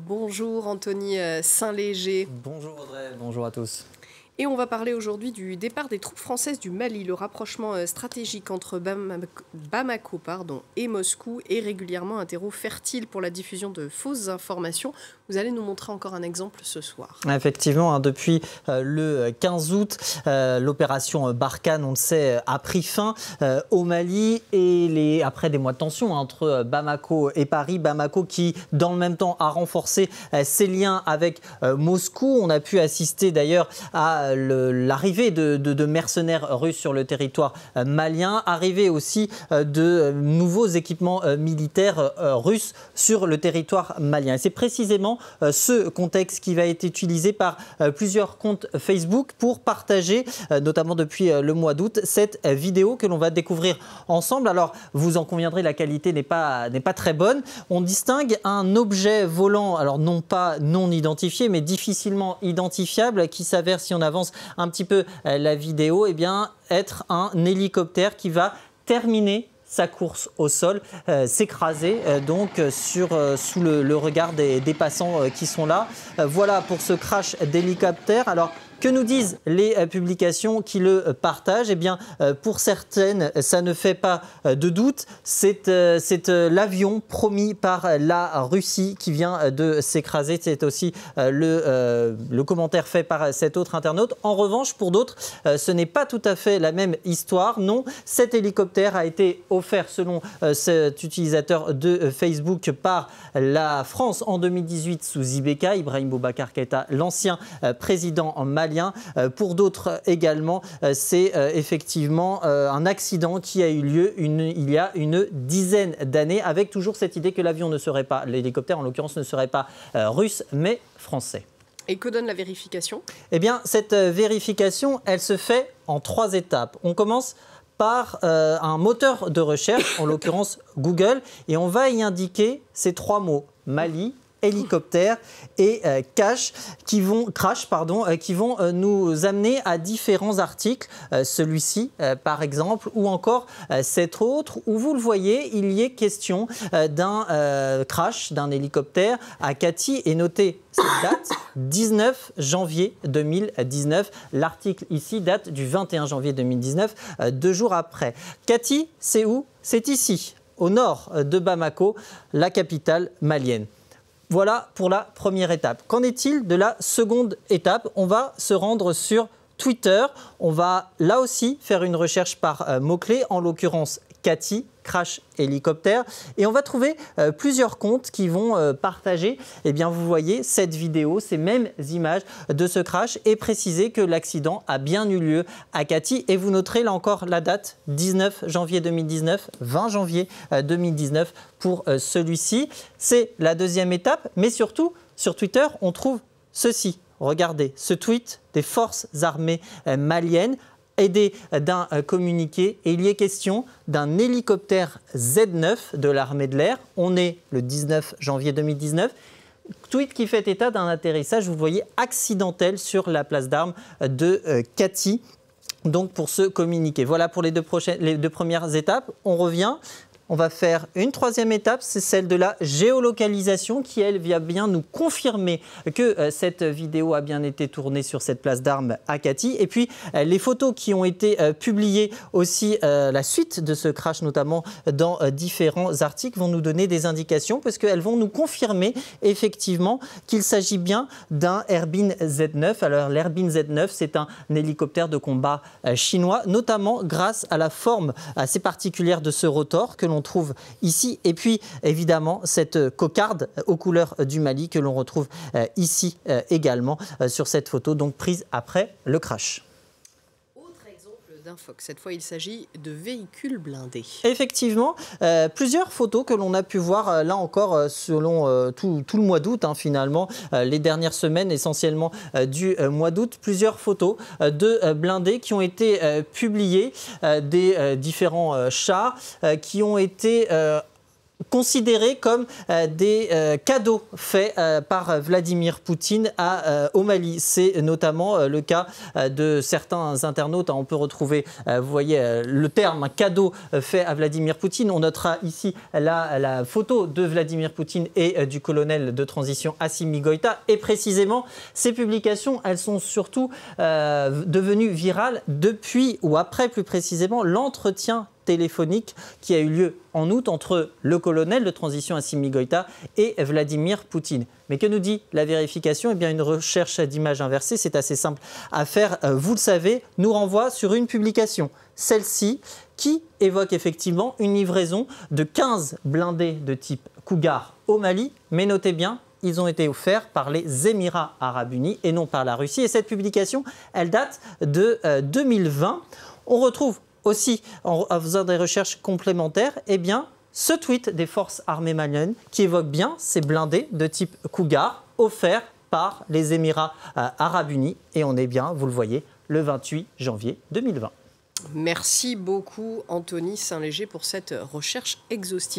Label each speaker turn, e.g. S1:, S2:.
S1: Bonjour Anthony Saint-Léger.
S2: Bonjour Audrey, bonjour à tous.
S1: Et on va parler aujourd'hui du départ des troupes françaises du Mali. Le rapprochement stratégique entre Bamako et Moscou est régulièrement un terreau fertile pour la diffusion de fausses informations. Vous allez nous montrer encore un exemple ce soir.
S2: Effectivement, depuis le 15 août, l'opération Barkhane, on le sait, a pris fin au Mali. Et après des mois de tension entre Bamako et Paris, Bamako qui, dans le même temps, a renforcé ses liens avec Moscou. On a pu assister d'ailleurs à l'arrivée de mercenaires russes sur le territoire malien, arrivée aussi de nouveaux équipements militaires russes sur le territoire malien. Et c'est précisément ce contexte qui va être utilisé par plusieurs comptes Facebook pour partager, notamment depuis le mois d'août, cette vidéo que l'on va découvrir ensemble. Alors, vous en conviendrez, la qualité n'est pas très bonne. On distingue un objet volant, alors non pas non identifié, mais difficilement identifiable, qui s'avère, si on avance un petit peu la vidéo, être un hélicoptère qui va terminer sa course au sol, s'écraser sous le regard des passants qui sont là. Voilà pour ce crash d'hélicoptère. Alors, que nous disent les publications qui le partagent? Pour certaines, ça ne fait pas de doute. C'est l'avion promis par la Russie qui vient de s'écraser. C'est aussi le commentaire fait par cet autre internaute. En revanche, pour d'autres, ce n'est pas tout à fait la même histoire. Non, cet hélicoptère a été offert, selon cet utilisateur de Facebook, par la France en 2018 sous Ibeka, Ibrahim Boubacar Keïta, l'ancien président malien. Pour d'autres également, c'est effectivement un accident qui a eu lieu il y a une dizaine d'années, avec toujours cette idée que l'avion ne serait pas, l'hélicoptère en l'occurrence, ne serait pas russe, mais français.
S1: Et que donne la vérification?
S2: Cette vérification, elle se fait en 3 étapes. On commence par un moteur de recherche, en l'occurrence Google, et on va y indiquer ces 3 mots: Mali, hélicoptère et crash, qui vont nous amener à différents articles, celui-ci par exemple, ou encore cet autre, où vous le voyez, il y est question d'un crash d'un hélicoptère à Katy, et notez cette date, 19 janvier 2019. L'article ici date du 21 janvier 2019, 2 jours après. Katy, c'est où? C'est ici, au nord de Bamako, la capitale malienne. Voilà pour la première étape. Qu'en est-il de la seconde étape? On va se rendre sur Twitter. On va là aussi faire une recherche par mots-clés, en l'occurrence Katy, crash hélicoptère. Et on va trouver plusieurs comptes qui vont partager, vous voyez, cette vidéo, ces mêmes images de ce crash, et préciser que l'accident a bien eu lieu à Katy. Et vous noterez là encore la date, 19 janvier 2019, 20 janvier 2019 pour celui-ci. C'est la deuxième étape, mais surtout, sur Twitter, on trouve ceci. Regardez, ce tweet des forces armées maliennes, aidé d'un communiqué, et il y est question d'un hélicoptère Z9 de l'armée de l'air. On est le 19 janvier 2019. Tweet qui fait état d'un atterrissage, vous voyez, accidentel sur la place d'armes de Katy. Donc pour ce communiqué. Voilà pour les deux premières étapes. On revient. On va faire une troisième étape, c'est celle de la géolocalisation, qui, elle, vient bien nous confirmer que cette vidéo a bien été tournée sur cette place d'armes à Katy. Et puis, les photos qui ont été publiées aussi, la suite de ce crash, notamment dans différents articles, vont nous donner des indications, parce qu'elles vont nous confirmer effectivement qu'il s'agit bien d'un Harbin Z9. Alors, l'Harbin Z9, c'est un hélicoptère de combat chinois, notamment grâce à la forme assez particulière de ce rotor que l'on trouve ici, et puis évidemment cette cocarde aux couleurs du Mali que l'on retrouve ici également sur cette photo, donc prise après le crash.
S1: Autre exemple d'Infox, cette fois il s'agit de véhicules blindés.
S2: Effectivement, plusieurs photos que l'on a pu voir là encore selon tout le mois d'août, finalement, les dernières semaines essentiellement du mois d'août, plusieurs photos de blindés qui ont été publiées, des différents chars qui ont été considérés comme des cadeaux faits par Vladimir Poutine au Mali. C'est notamment le cas de certains internautes. On peut retrouver, vous voyez, le terme cadeau fait à Vladimir Poutine. On notera ici la photo de Vladimir Poutine et du colonel de transition Assimi Goïta. Et précisément, ces publications, elles sont surtout devenues virales depuis, ou après plus précisément, l'entretien téléphonique qui a eu lieu en août entre le colonel de transition Assimi Goïta et Vladimir Poutine. Mais que nous dit la vérification ? Eh bien, une recherche d'image inversée, c'est assez simple à faire, vous le savez, nous renvoie sur une publication, celle-ci, qui évoque effectivement une livraison de 15 blindés de type Cougar au Mali, mais notez bien, ils ont été offerts par les Émirats Arabes Unis et non par la Russie. Et cette publication, elle date de 2020. On retrouve aussi, en faisant des recherches complémentaires, eh bien, ce tweet des forces armées maliennes qui évoque bien ces blindés de type Cougar offerts par les Émirats Arabes Unis. Et on est bien, vous le voyez, le 28 janvier 2020.
S1: Merci beaucoup Anthony Saint-Léger pour cette recherche exhaustive.